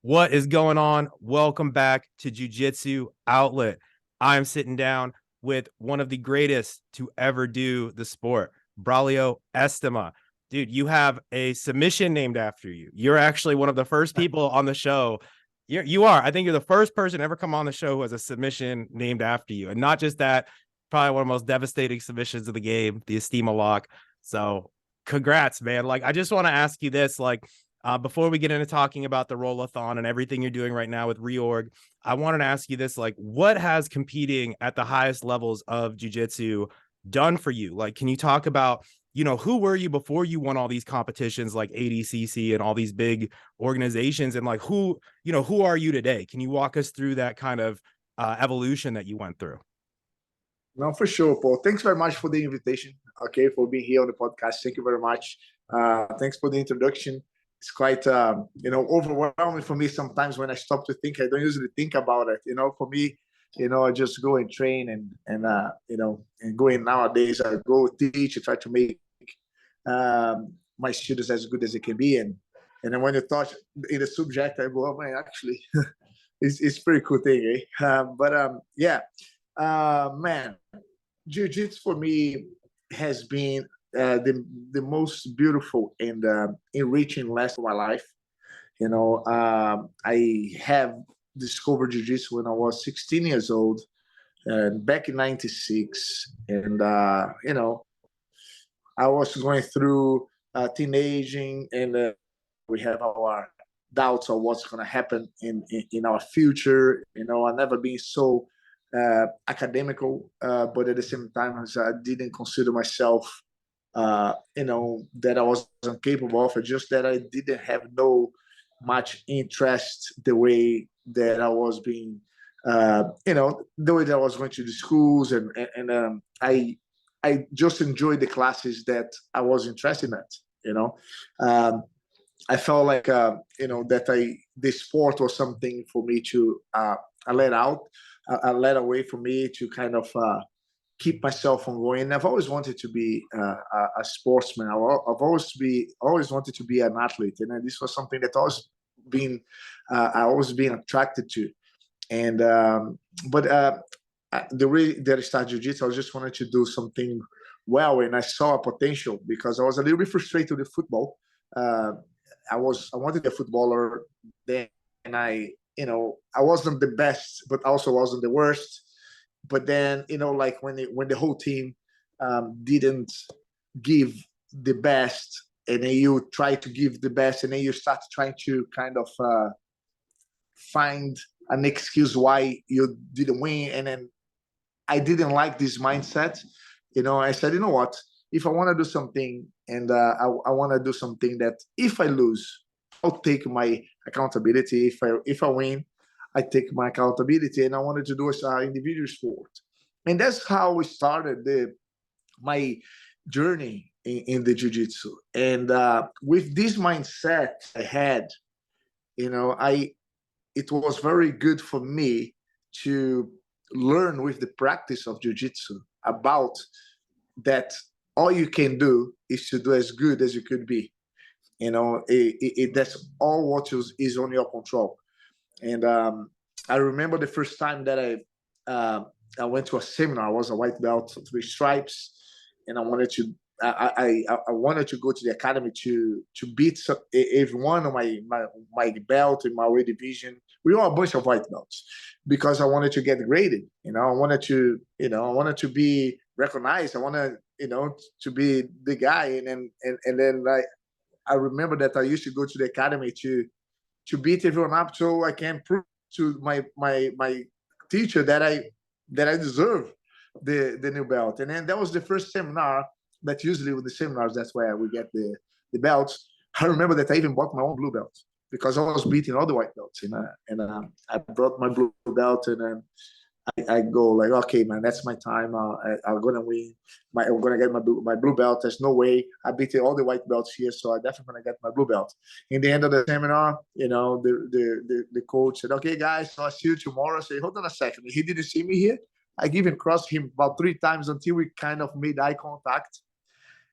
What is going on? Welcome back to Jiu-Jitsu Outlet. I'm sitting down with one of the greatest to ever do the sport, Braulio Estima. Dude, you have a submission named after you. You're actually one of the first people on the show. You are. I think you're the first person to ever come on the show who has a submission named after you. And not just that, probably one of the most devastating submissions of the game, the Estima lock. So congrats, man. Like, I just want to ask you this, before we get into talking about the rollathon and everything you're doing right now with reorg, I wanted to ask you this, like, what has competing at the highest levels of jiu-jitsu done for you? Like, can you talk about, who were you before you won all these competitions like ADCC and all these big organizations, and like who are you today? Can you walk us through that kind of evolution that you went through? No, for sure, Paul. Thanks very much for the invitation. Okay, for being here on the podcast. Thank you very much. Thanks for the introduction. It's quite, overwhelming for me sometimes when I stop to think. I don't usually think about it. For me, I just go and train and going nowadays. I go teach. I try to make my students as good as they can be. And then when you touch in the subject, I go, oh man, actually, it's pretty cool thing, eh? Yeah. Man, jiu-jitsu for me has been the most beautiful and enriching lesson of my life. I have discovered jiu-jitsu when I was 16 years old, back in '96, and I was going through teenaging, and we have our doubts of what's going to happen in our future. I've never been so academical, but at the same time, as I didn't consider myself, that I wasn't capable of it, just that I didn't have no much interest the way that I was being, the way that I was going to the schools, and I just enjoyed the classes that I was interested in. I felt like that the sport was something for me to let out, let away for me to kind of keep myself from going. And I've always wanted to be a sportsman. I've always wanted to be an athlete, and this was something that I always been attracted to. And the way that I started jiu-jitsu, I just wanted to do something well, and I saw a potential because I was a little bit frustrated with football. I wanted to be a footballer then, and I wasn't the best, but also wasn't the worst. But then, like when the whole team didn't give the best, and then you try to give the best, and then you start trying to kind of find an excuse why you didn't win. And then I didn't like this mindset. I said, you know what? If I want to do something, and I want to do something that if I lose, I'll take my accountability. If I win, I take my accountability, and I wanted to do an individual sport. And that's how we started my journey in the jiu-jitsu. And with this mindset I had, it was very good for me to learn with the practice of jiu-jitsu about that all you can do is to do as good as you could be. That's all what is on your control. And I remember the first time that I went to a seminar. I was a white belt, 3 stripes, and I wanted to. I wanted to go to the academy to beat everyone on my belt in my weight division. We were a bunch of white belts because I wanted to get graded. I wanted to be recognized. I wanted to be the guy. And then I remember that I used to go to the academy to beat everyone up, so I can prove to my teacher that I deserve the new belt. And then that was the first seminar. That usually with the seminars, that's where we get the belts. I remember that I even bought my own blue belt because I was beating all the white belts, and I brought my blue belt, and then I go like, okay, man, that's my time. I'm gonna win. I'm gonna get my blue belt. There's no way I beat all the white belts here, so I definitely gonna get my blue belt. In the end of the seminar, the coach said, "Okay, guys, so I'll see you tomorrow." I said, "Hold on a second." He didn't see me here. I even crossed him about 3 times until we kind of made eye contact.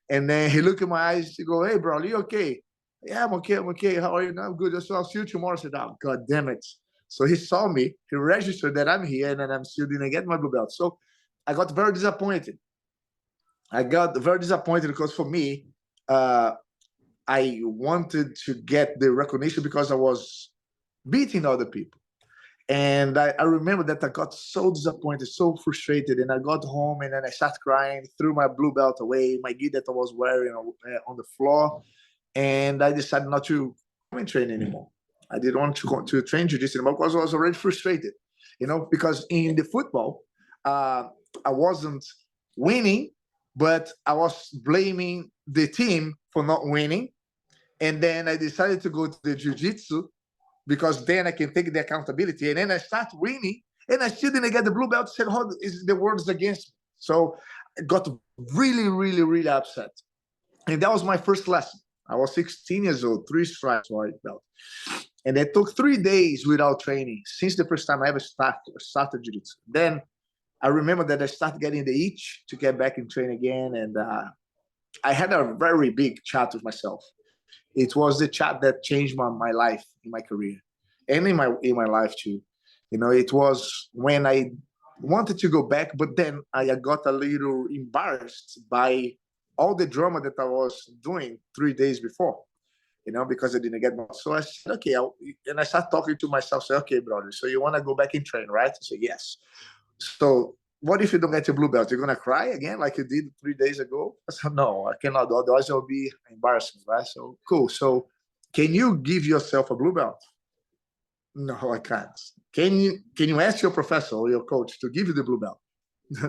And then he looked in my eyes to go, "Hey, bro, are you okay?" Yeah, I'm okay. I'm okay. How are you? No, I'm good. So I'll see you tomorrow. I said, oh, God damn it. So he saw me, he registered that I'm here, and then I'm still didn't get my blue belt. So I got very disappointed. I got very disappointed because for me, uh, I wanted to get the recognition because I was beating other people. And I remember that I got so disappointed, so frustrated, and I got home and then I started crying, threw my blue belt away, my gi that I was wearing on the floor, and I decided not to come and train anymore. I didn't want to train jiu-jitsu anymore because I was already frustrated, because in the football, I wasn't winning, but I was blaming the team for not winning. And then I decided to go to the jiu-jitsu because then I can take the accountability. And then I start winning, and I still didn't get the blue belt. Said, "How is the words against me?" So I got really, really, really upset. And that was my first lesson. I was 16 years old, 3 stripes white belt. And it took 3 days without training since the first time I ever started jiu-jitsu. Then I remember that I started getting the itch to get back and train again. And I had a very big chat with myself. It was the chat that changed my life in my career and in my life too. It was when I wanted to go back, but then I got a little embarrassed by all the drama that I was doing 3 days before, because I didn't get much. So I said, okay, and I started talking to myself, say, okay, brother, so you want to go back and train, right? I said, yes. So what if you don't get your blue belt? You're going to cry again like you did 3 days ago? I said, no, I cannot. Otherwise, it'll be embarrassing, right? So, cool. So can you give yourself a blue belt? No, I can't. Can you ask your professor or your coach to give you the blue belt?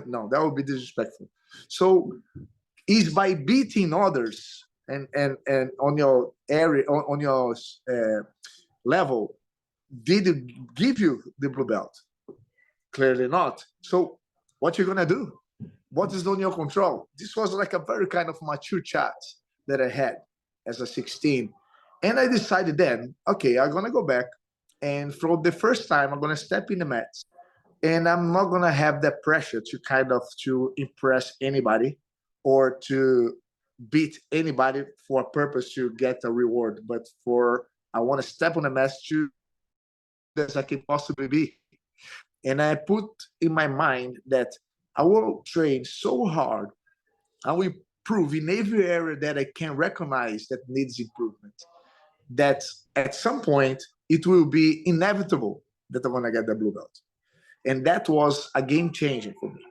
No, that would be disrespectful. So is by beating others and on your area, on your level, did it give you the blue belt? Clearly not. So what you're gonna do? What is on your control? This was like a very kind of mature chat that I had as a 16. And I decided then, okay, I'm gonna go back, and for the first time, I'm gonna step in the mats, and I'm not gonna have that pressure to impress anybody or to beat anybody for a purpose to get a reward, but I want to step on the mats to as I can possibly be. And I put in my mind that I will train so hard. I will improve in every area that I can recognize that needs improvement. That at some point, it will be inevitable that I want to get the blue belt. And that was a game changer for me.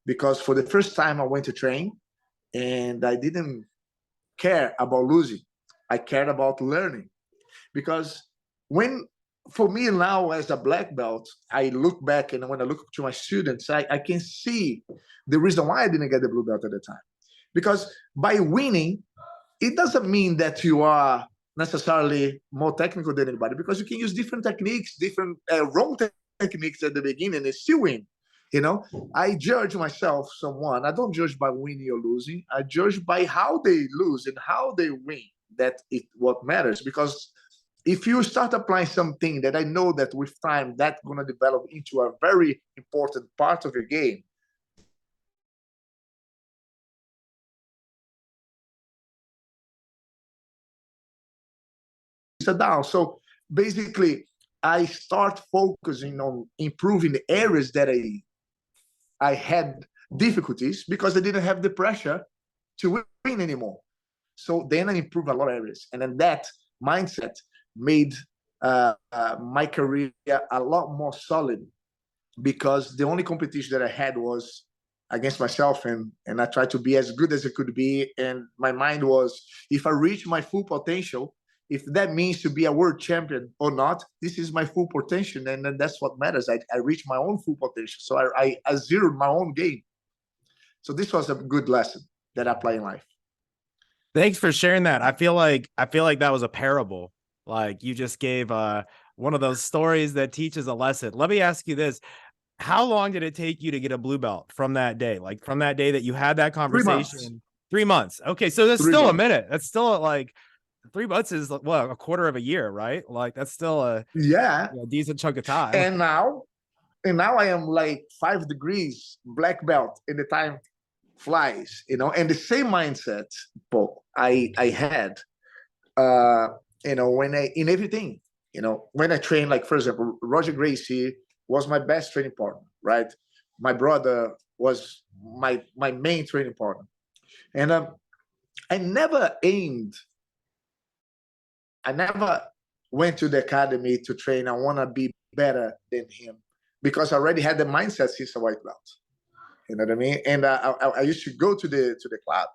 Because for the first time, I went to train and I didn't care about losing. I cared about learning. Because for me now as a black belt, I look back, and when I look to my students, I can see the reason why I didn't get the blue belt at the time. Because by winning, it doesn't mean that you are necessarily more technical than anybody, because you can use different techniques, different wrong techniques at the beginning and still win. I judge myself, someone. I don't judge by winning or losing. I judge by how they lose and how they win. That is what matters. Because if you start applying something that I know that with time that's going to develop into a very important part of your game, it's down. So basically, I start focusing on improving the areas that I had difficulties because I didn't have the pressure to win anymore. So then I improved a lot of areas. And then that mindset made my career a lot more solid, because the only competition that I had was against myself, and I tried to be as good as it could be. And my mind was, if I reach my full potential, if that means to be a world champion or not, this is my full potential, and then that's what matters. I reached my own full potential. So I zeroed my own game. So this was a good lesson that I apply in life. Thanks for sharing that. I feel like that was a parable. Like you just gave one of those stories that teaches a lesson. Let me ask you this. How long did it take you to get a blue belt from that day? Like from that day that you had that 3 months. conversation? 3 months. Okay, so that's 3 still a months. minute. That's still like 3 months is what, a quarter of a year, right? Like that's still a decent chunk of time. And now I am like 5 degrees black belt, and the time flies, and the same mindset, Paul, I had you know, in everything, you know, when I train, like, for example, Roger Gracie was my best training partner, right? My brother was my main training partner. And I never went to the academy to train. I want to be better than him, because I already had the mindset since a white belt. You know what I mean? And I used to go to the class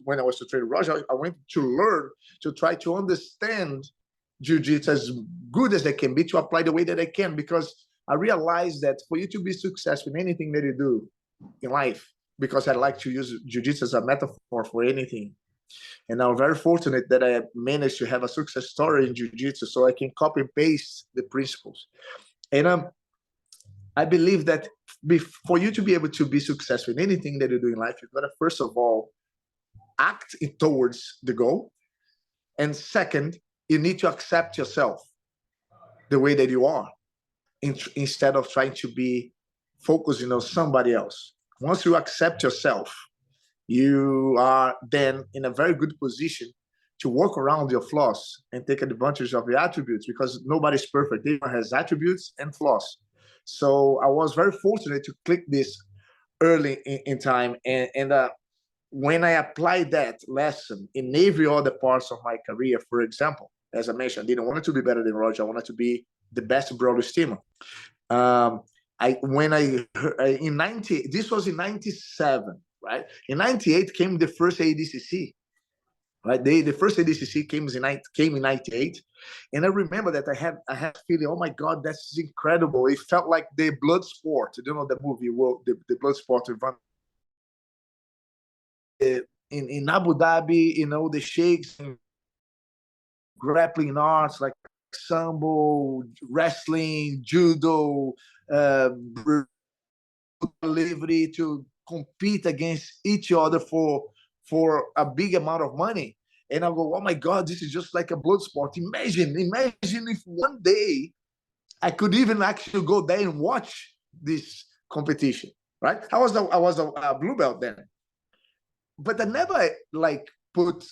when I was to train Roger. I went to learn, to try to understand jiu-jitsu as good as I can be, to apply the way that I can, because I realized that for you to be successful in anything that you do in life, because I like to use jiu-jitsu as a metaphor for anything. And I'm very fortunate that I managed to have a success story in jiu-jitsu, so I can copy and paste the principles. And I believe that for you to be able to be successful in anything that you do in life, you've got to, first of all, act towards the goal. And second, you need to accept yourself the way that you are, instead of trying to be focusing on somebody else. Once you accept yourself, you are then in a very good position to work around your flaws and take advantage of your attributes, because nobody's perfect. Everyone has attributes and flaws. So I was very fortunate to click this early in time. And when I applied that lesson in every other parts of my career, for example, as I mentioned, I didn't want to be better than Roger. I wanted to be the best Braulio Estima. This was in 97, right? In 98 came the first ADCC. Right, the first ADCC came in 98, and I remember that I had feeling, oh my God, that's incredible. It felt like the blood sport. You know the movie, the blood sport in Abu Dhabi. You know, the sheikhs, grappling arts like sambo, wrestling, judo, delivery, to compete against each other for a big amount of money. And I go, oh my God, this is just like a blood sport. Imagine if one day I could even actually go there and watch this competition, right? I was a blue belt then, but I never like put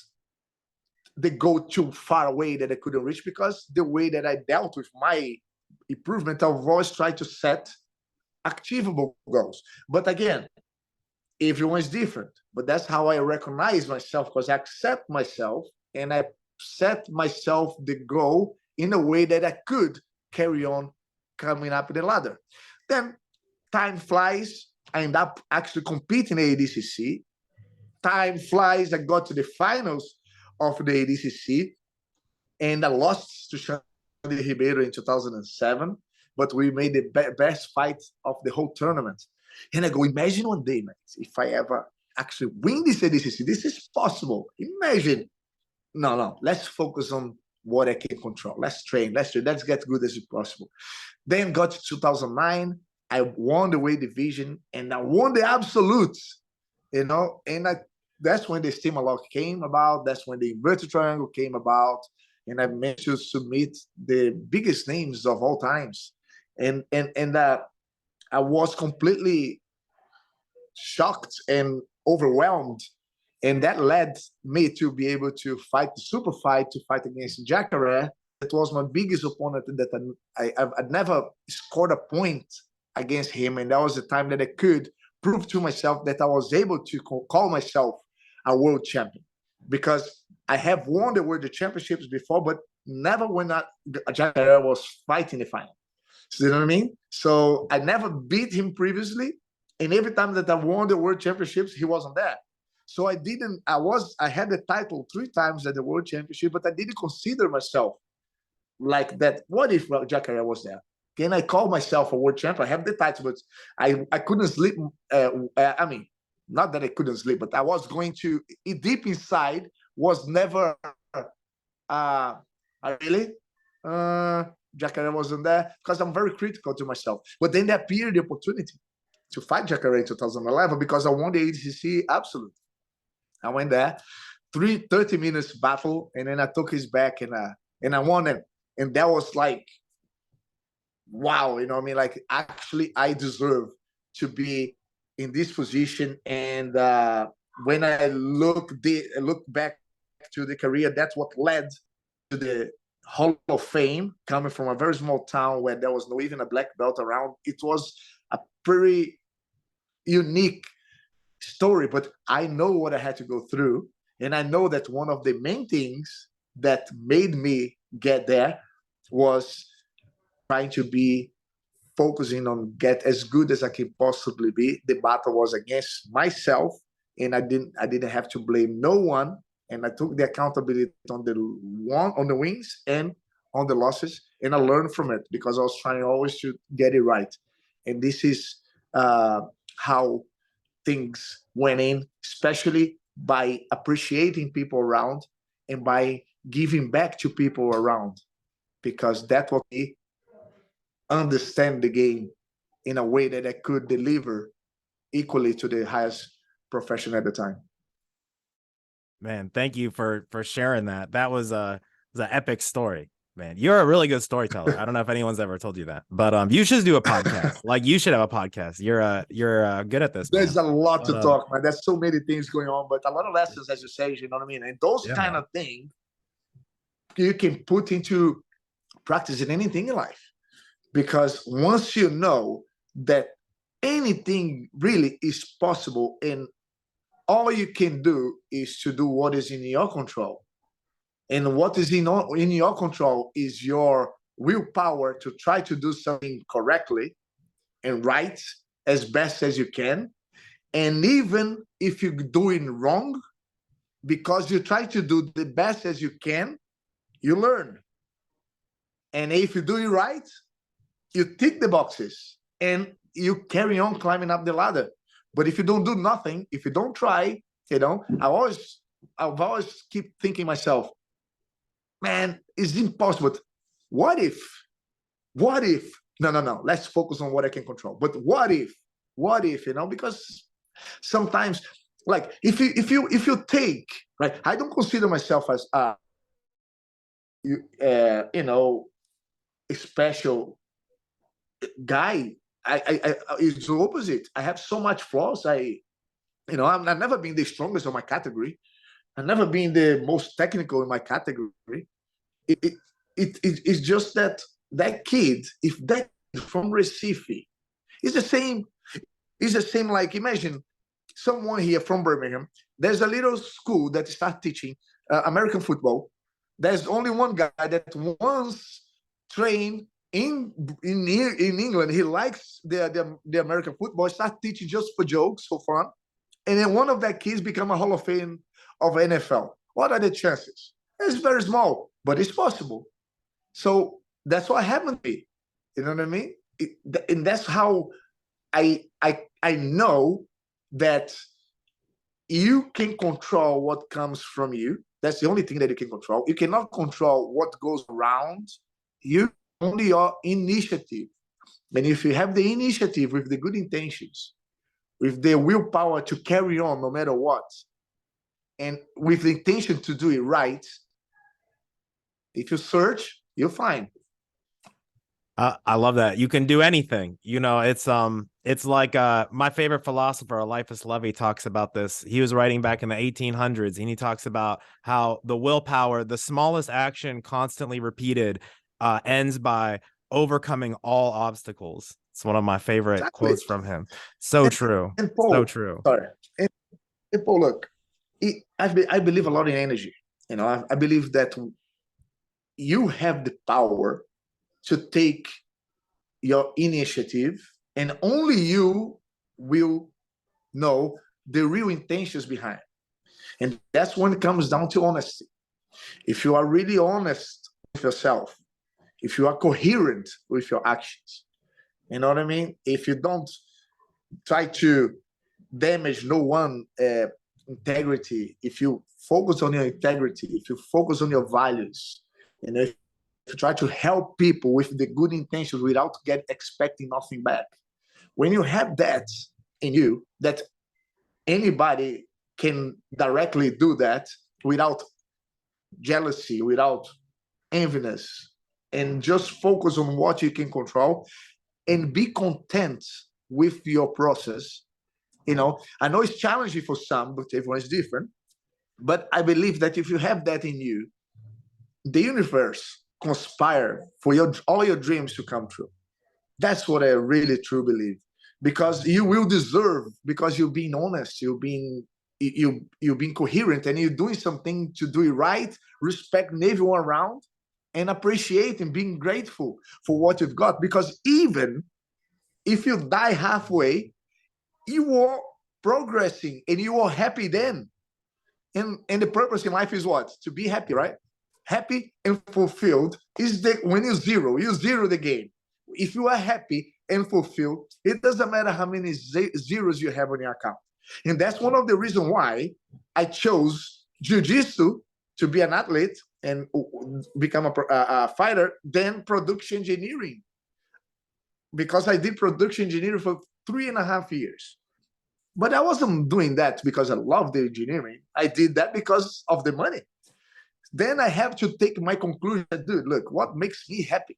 the goal too far away that I couldn't reach, because the way that I dealt with my improvement, I've always tried to set achievable goals. But again, everyone's different, but that's how I recognize myself, because I accept myself and I set myself the goal in a way that I could carry on coming up the ladder. Then time flies. I end up actually competing in the ADCC. Time flies. I got to the finals of the ADCC, and I lost to Xande Ribeiro in 2007, but we made the best fight of the whole tournament. And I go, imagine one day, man, if I ever actually win this ADCC. This is possible. Imagine. No, let's focus on what I can control. Let's train. Let's get good as possible. Then got to 2009. I won the weight division, and I won the absolutes, you know, and that's when the Estima lock came about. That's when the inverted triangle came about. And I managed to submit the biggest names of all times. And I was completely shocked and overwhelmed. And that led me to be able to fight the super fight, to fight against Jacare. That was my biggest opponent that I'd never scored a point against him. And that was the time that I could prove to myself that I was able to call myself a world champion. Because I have won the World Championships before, but never when Jacare was fighting the final. So, you know what I mean? So I never beat him previously. And every time that I won the World Championships, he wasn't there. So I had the title 3 times at the World Championship, but I didn't consider myself like that. What if Jacare was there? Can I call myself a world champion? I have the title, but I couldn't sleep. I mean, not that I couldn't sleep, but I was going to, deep inside, was never, really? Jacare wasn't there, because I'm very critical to myself. But then there appeared the opportunity to fight Jacare in 2011, because I won the ADCC absolute. I went there, 30 minutes battle, and then I took his back and I won it. And that was like, wow, you know what I mean? Like, actually, I deserve to be in this position. And when I look back to the career. That's what led to the Hall of Fame, coming from a very small town where there was no even a black belt around. It was a pretty unique story, but I know what I had to go through. And I know that one of the main things that made me get there was trying to be focusing on get as good as I can possibly be. The battle was against myself, and I didn't have to blame no one. And I took the accountability on the wins and on the losses, and I learned from it because I was trying always to get it right. And this is how things went in, especially by appreciating people around and by giving back to people around, because that will be understand the game in a way that I could deliver equally to the highest profession at the time. Man, thank you for sharing that. That was an epic story, man. You're a really good storyteller. I don't know if anyone's ever told you that, but you should do a podcast. Like, you should have a podcast. You're good at this, man. There's a lot to talk, man. There's so many things going on, but a lot of lessons, as you say, you know what I mean? And those kind of things you can put into practice in anything in life. Because once you know that anything really is possible, and all you can do is to do what is in your control. And what is in your control is your willpower to try to do something correctly and right as best as you can. And even if you're doing wrong, because you try to do the best as you can, you learn. And if you do it right, you tick the boxes and you carry on climbing up the ladder. But if you don't do nothing, if you don't try, you know, I've always keep thinking myself, man, it's impossible. But what if, no, let's focus on what I can control. But what if, you know, because sometimes, like, if you take, right, I don't consider myself as, you know, a special guy. I it's the opposite. I have so much flaws. I've never been the strongest of my category. I've never been the most technical in my category. It's just that kid, if that from Recife, it's the same. It's the same. Like, imagine someone here from Birmingham. There's a little school that starts teaching American football. There's only one guy that once trained in England. He likes the American football. Start teaching just for jokes, for fun, and then one of that kids become a Hall of Fame of NFL. What are the chances? It's very small, but it's possible. So that's what happened to me. You know what I mean? And that's how I know that you can control what comes from you. That's the only thing that you can control. You cannot control what goes around you. Only your initiative. And if you have the initiative with the good intentions, with the willpower to carry on no matter what, and with the intention to do it right, if you search, you'll find. I love that. You can do anything. You know, it's like my favorite philosopher, Eliphas Levi, talks about this. He was writing back in the 1800s, and he talks about how the willpower, the smallest action constantly repeated, ends by overcoming all obstacles. It's one of my favorite quotes from him. So true. And Paul, so true. Sorry. And Paul, look, I believe a lot in energy. You know, I believe that you have the power to take your initiative, and only you will know the real intentions behind. And that's when it comes down to honesty. If you are really honest with yourself, if you are coherent with your actions, you know what I mean? If you don't try to damage no one integrity, if you focus on your integrity, if you focus on your values, and if you try to help people with the good intentions without expecting nothing back, when you have that in you, that anybody can directly do that without jealousy, without enviness, and just focus on what you can control and be content with your process. You know, I know it's challenging for some, but everyone is different. But I believe that if you have that in you, the universe conspire for all your dreams to come true. That's what I really truly believe, because you will deserve, because you're being honest, you're being coherent, and you're doing something to do it right, respecting everyone around, and appreciating, being grateful for what you've got. Because even if you die halfway, you are progressing and you are happy then. And the purpose in life is what? To be happy, right? Happy and fulfilled is the when you zero the game. If you are happy and fulfilled, it doesn't matter how many zeros you have on your account. And that's one of the reasons why I chose jiu-jitsu to be an athlete and become a fighter than production engineering. Because I did production engineering for 3.5 years. But I wasn't doing that because I love the engineering. I did that because of the money. Then I have to take my conclusion, dude, look, what makes me happy?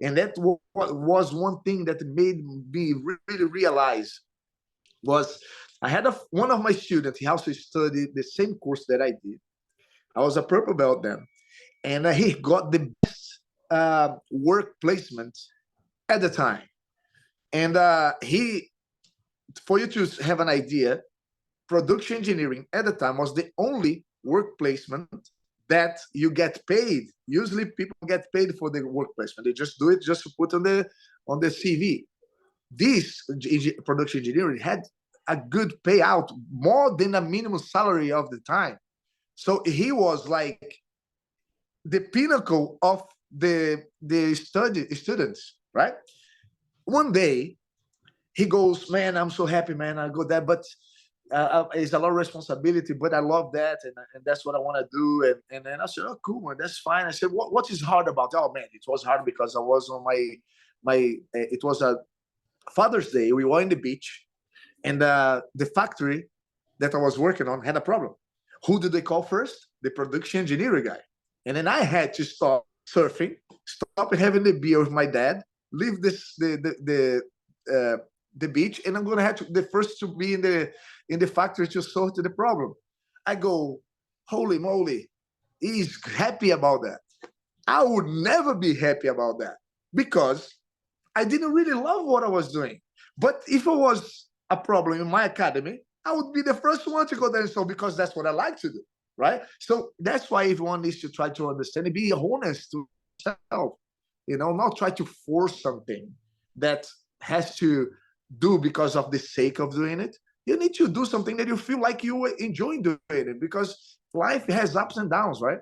And that was one thing that made me really realize was I had one of my students, he also studied the same course that I did. I was a purple belt then. And he got the best work placement at the time. And for you to have an idea, production engineering at the time was the only work placement that you get paid. Usually people get paid for the work placement. They just do it just to put on the CV. This production engineering had a good payout, more than a minimum salary of the time. So he was like the pinnacle of the students, right? One day he goes, man, I'm so happy, man. I go there, but it's a lot of responsibility, but I love that, and that's what I want to do. And then I said, oh, cool, man, that's fine. I said, what is hard about it? Oh, man, it was hard because I was on it was a Father's Day. We were in the beach, and the factory that I was working on had a problem. Who did they call first? The production engineering guy. And then I had to stop surfing, stop having the beer with my dad, leave the beach, and I'm gonna have to the first to be in the factory to sort the problem. I go, holy moly, he's happy about that. I would never be happy about that because I didn't really love what I was doing. But if it was a problem in my academy, I would be the first one to go there and solve, because that's what I like to do, right? So that's why everyone needs to try to understand and be honest to yourself, not try to force something that has to do because of the sake of doing it. You need to do something that you feel like you enjoy doing it, because life has ups and downs, right?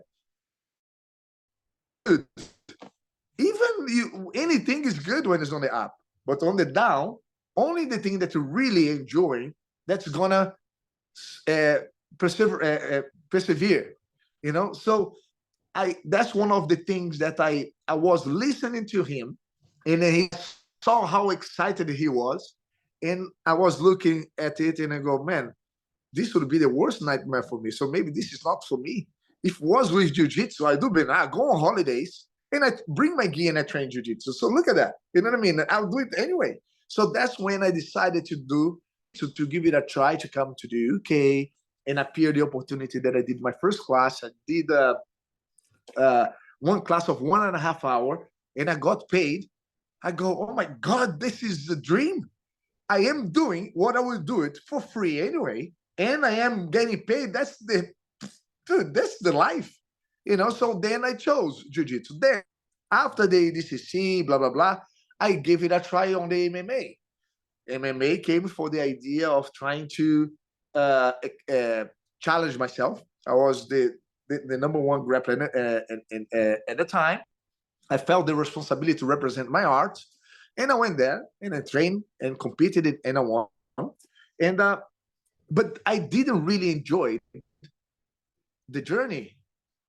Even anything is good when it's on the up, but on the down, only the thing that you really enjoy that's gonna persevere. So that's one of the things that I was listening to him, and he saw how excited he was, and I was looking at it and I go, man, this would be the worst nightmare for me. So maybe this is not for me. If it was with jiu-jitsu, I do I go on holidays and I bring my gear and I train jiu-jitsu. So look at that. You know what I mean? I'll do it anyway. So that's when I decided to give it a try, to come to the UK and appear the opportunity that I did my first class. I did one class of 1.5 hours and I got paid. I go, oh my God, this is the dream. I am doing what I will do it for free anyway, and I am getting paid. That's the life, So then I chose jiu-jitsu. Then after the ADCC, blah, blah, blah, I gave it a try on the MMA. MMA came for the idea of trying to challenge myself. I was the number one grappler at the time. I felt the responsibility to represent my art. And I went there and I trained and competed and I won. And but I didn't really enjoy the journey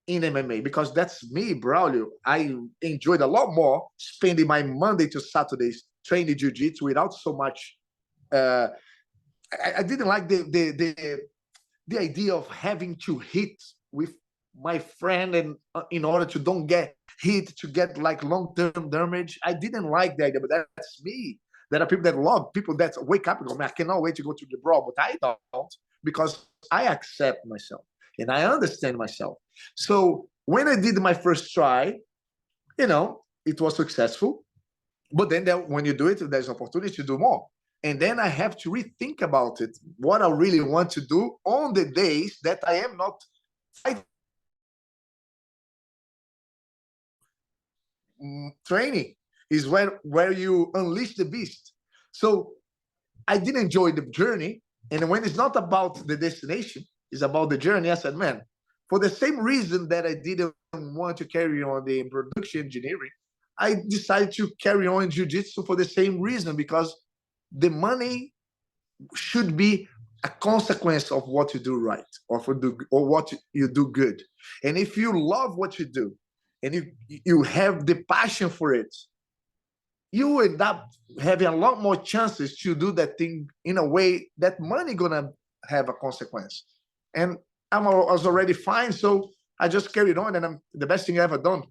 in MMA, because that's me, Braulio. I enjoyed a lot more spending my Monday to Saturdays training jiu-jitsu without so much. I didn't like the idea of having to hit with my friend, and in order to don't get hit, to get like long-term damage. I didn't like the idea, but that's me. There are people that love, people that wake up and go, man, I cannot wait to go to the brawl, but I don't, because I accept myself. and I understand myself. So when I did my first try, it was successful. But then when you do it, there's opportunity to do more. And then I have to rethink about it, what I really want to do on the days that I am not fighting. Training is where you unleash the beast. So I did enjoy the journey. And when it's not about the destination, it's about the journey. I said, man, for the same reason that I didn't want to carry on the production engineering, I decided to carry on jiu-jitsu for the same reason, because the money should be a consequence of what you do right, or what you do good. And if you love what you do and you have the passion for it, you end up having a lot more chances to do that thing in a way that money gonna have a consequence. And I was already fine, so I just carried on, and I'm the best thing I ever done.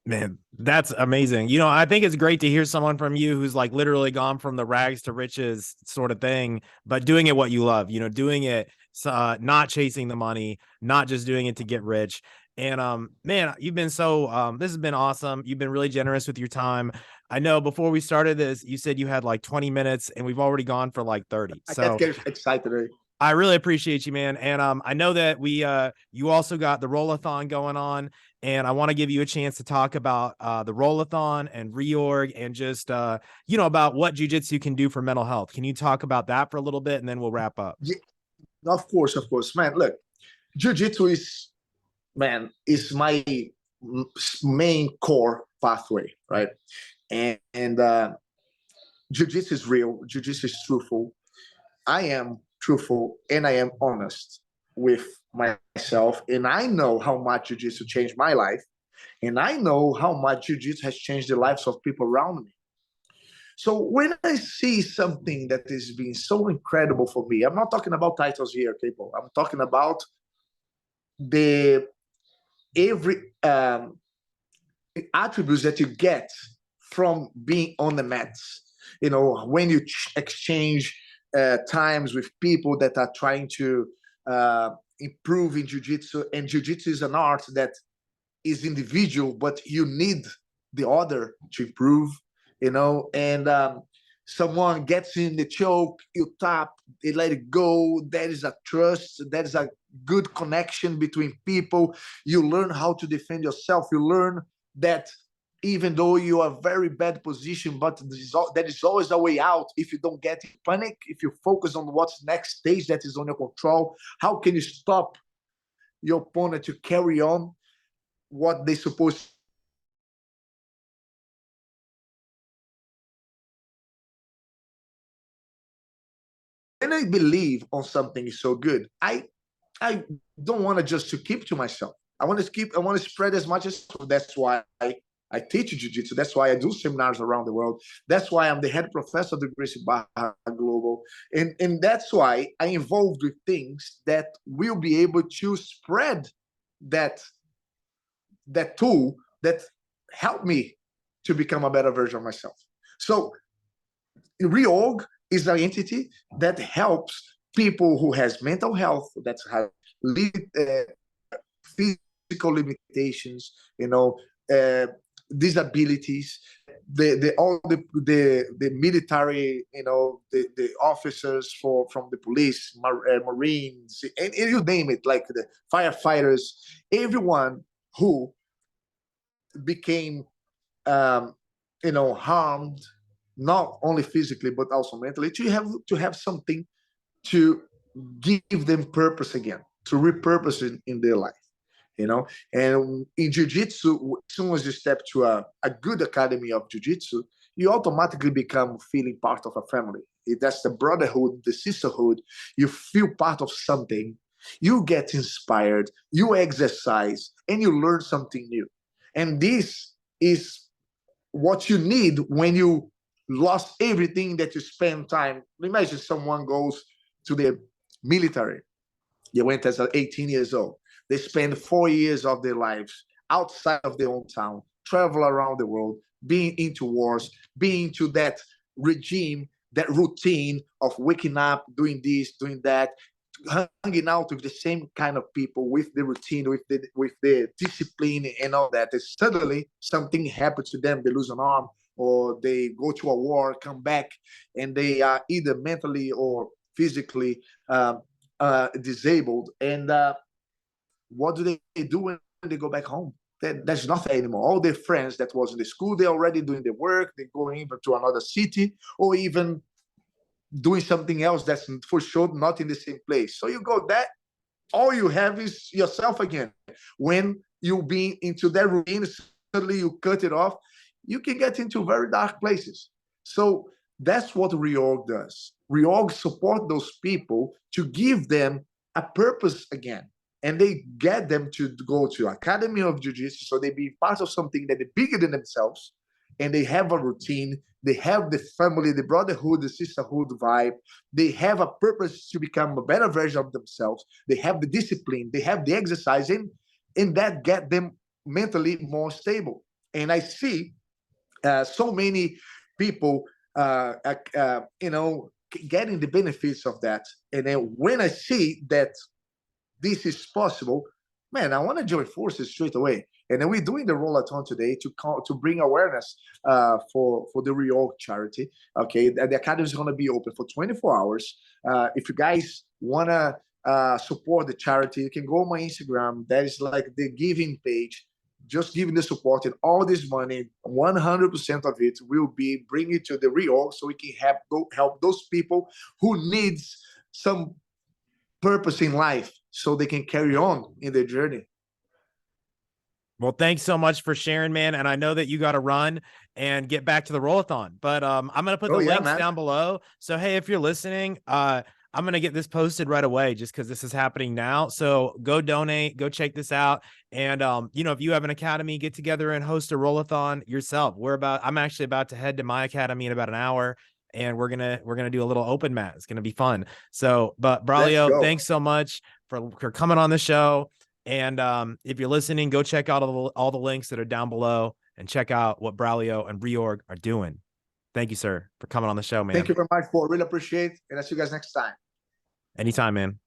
Man, that's amazing. I think it's great to hear someone from you who's like literally gone from the rags to riches sort of thing, but doing it what you love, doing it, not chasing the money, not just doing it to get rich. And man, you've been this has been awesome. You've been really generous with your time. I know before we started this, you said you had like 20 minutes and we've already gone for like 30. I can't get excited. I really appreciate you, man. And I know that you also got the rollathon going on, and I want to give you a chance to talk about the rollathon and reorg and just about what jiu-jitsu can do for mental health. Can you talk about that for a little bit, and then we'll wrap up? Yeah, of course, man. Look, jiu-jitsu is my main core pathway, right? And jiu-jitsu is real. Jiu-jitsu is truthful. I am truthful and I am honest with myself, and I know how much jiu-jitsu changed my life, and I know how much jiu-jitsu has changed the lives of people around me. So when I see something that is being so incredible for me, I'm not talking about titles here, people. I'm talking about every attributes that you get from being on the mats. When you exchange times with people that are trying to improve in jiu-jitsu, and jiu-jitsu is an art that is individual, but you need the other to improve, and someone gets in the choke, you tap, they let it go. There is a trust, there is a good connection between people. You learn how to defend yourself. You learn that even though you are very bad position, but there is always a way out if you don't get in panic, if you focus on what's next stage that is on your control. How can you stop your opponent to carry on what they're supposed to? When I believe on something is so good, I don't want to just to keep to myself. I want to spread as much as possible. That's why I teach jiu-jitsu. That's why I do seminars around the world. That's why I'm the head professor of the Gracie Barra Global. And that's why I involved with things that will be able to spread that tool that helped me to become a better version of myself. So reorg is an entity that helps people who has mental health, that have physical limitations, disabilities, the military, the officers from the police, Marines, and you name it, like the firefighters, everyone who became harmed, not only physically but also mentally, to have something to give them purpose again, to repurpose it in their life. And in jiu-jitsu, as soon as you step to a good academy of jiu-jitsu, you automatically become feeling part of a family. That's the brotherhood, the sisterhood. You feel part of something. You get inspired, you exercise, and you learn something new. And this is what you need when you lost everything that you spend time. Imagine someone goes to the military. They went as 18 years old. They spend 4 years of their lives outside of their own town, travel around the world, being into wars, being into that regime, that routine of waking up, doing this, doing that, hanging out with the same kind of people, with the routine, with the discipline and all that. And suddenly something happens to them, they lose an arm, or they go to a war, come back, and they are either mentally or physically disabled. And what do they do when they go back home? There's nothing anymore. All their friends that was in the school, they're already doing the work, they're going even to another city, or even doing something else that's for sure not in the same place. So you go that, all you have is yourself again. When you be into that routine, suddenly you cut it off, you can get into very dark places. So that's what reorg does. Reorg support those people to give them a purpose again. And they get them to go to Academy of Jiu-Jitsu, so they be part of something that is bigger than themselves, and they have a routine, they have the family, the brotherhood, the sisterhood vibe, they have a purpose to become a better version of themselves, they have the discipline, they have the exercise, and that get them mentally more stable. And I see so many people, getting the benefits of that. And then when I see that this is possible, man, I want to join forces straight away. And then we're doing the rollathon today to bring awareness for the Reorg charity. Okay, the academy is going to be open for 24 hours. If you guys want to support the charity, you can go on my Instagram. That is like the giving page. Just giving the support, and all this money, 100% of it will be bringing to the Reorg, so we can help those people who needs some purpose in life, so they can carry on in their journey. Well, thanks so much for sharing, man. And I know that you got to run and get back to the rollathon, but I'm going to put the links down below. So, hey, if you're listening, I'm going to get this posted right away just because this is happening now. So go donate, go check this out. And, if you have an academy, get together and host a rollathon yourself. I'm actually about to head to my academy in about an hour, and we're going to do a little open mat. It's going to be fun. So, but Braulio, thanks so much for coming on the show. And if you're listening, go check out all the links that are down below and check out what Braulio and Reorg are doing. Thank you, sir, for coming on the show, man. Thank you very much, really appreciate it. And I'll see you guys next time. Anytime, man.